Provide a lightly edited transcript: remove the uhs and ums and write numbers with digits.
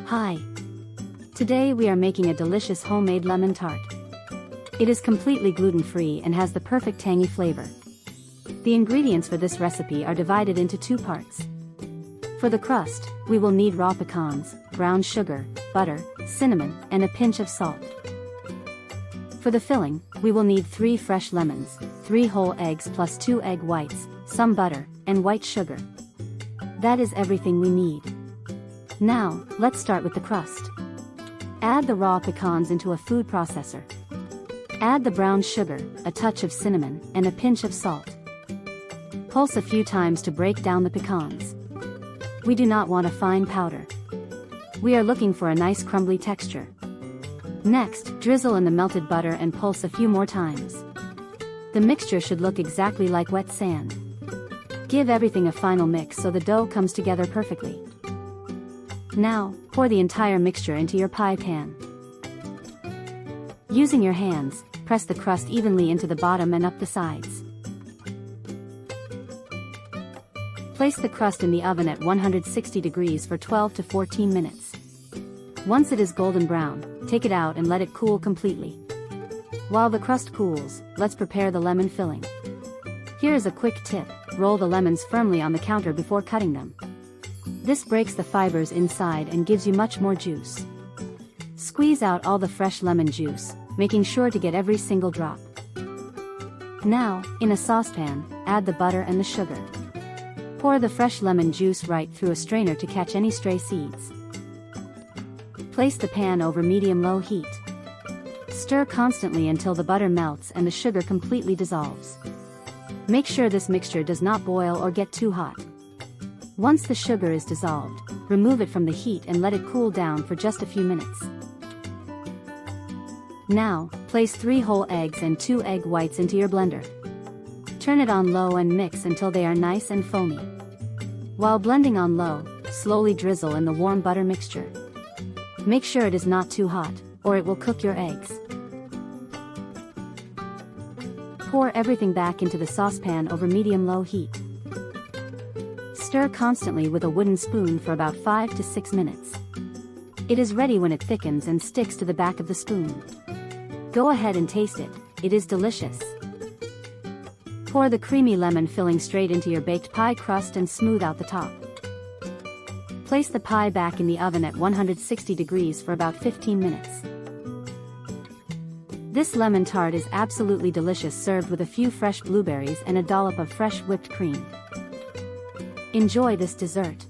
Hi! Today we are making a delicious homemade lemon tart. It is completely gluten-free and has the perfect tangy flavor. The ingredients for this recipe are divided into two parts. For the crust, we will need raw pecans, brown sugar, butter, cinnamon, and a pinch of salt. For the filling, we will need 3 fresh lemons, 3 whole eggs plus 2 egg whites, some butter, and white sugar. That is everything we need. Now, let's start with the crust. Add the raw pecans into a food processor. Add the brown sugar, a touch of cinnamon, and a pinch of salt. Pulse a few times to break down the pecans. We do not want a fine powder. We are looking for a nice crumbly texture. Next, drizzle in the melted butter and pulse a few more times. The mixture should look exactly like wet sand. Give everything a final mix so the dough comes together perfectly. Now, pour the entire mixture into your pie pan. Using your hands, press the crust evenly into the bottom and up the sides. Place the crust in the oven at 160 degrees for 12 to 14 minutes. Once it is golden brown, take it out and let it cool completely. While the crust cools, let's prepare the lemon filling. Here is a quick tip: roll the lemons firmly on the counter before cutting them. This breaks the fibers inside and gives you much more juice. Squeeze out all the fresh lemon juice, making sure to get every single drop. Now, in a saucepan, add the butter and the sugar. Pour the fresh lemon juice right through a strainer to catch any stray seeds. Place the pan over medium-low heat. Stir constantly until the butter melts and the sugar completely dissolves. Make sure this mixture does not boil or get too hot. Once the sugar is dissolved, remove it from the heat and let it cool down for just a few minutes. Now, place 3 whole eggs and 2 egg whites into your blender. Turn it on low and mix until they are nice and foamy. While blending on low, slowly drizzle in the warm butter mixture. Make sure it is not too hot, or it will cook your eggs. Pour everything back into the saucepan over medium-low heat. Stir constantly with a wooden spoon for about 5 to 6 minutes. It is ready when it thickens and sticks to the back of the spoon. Go ahead and taste it, it is delicious. Pour the creamy lemon filling straight into your baked pie crust and smooth out the top. Place the pie back in the oven at 160 degrees for about 15 minutes. This lemon tart is absolutely delicious, served with a few fresh blueberries and a dollop of fresh whipped cream. Enjoy this dessert.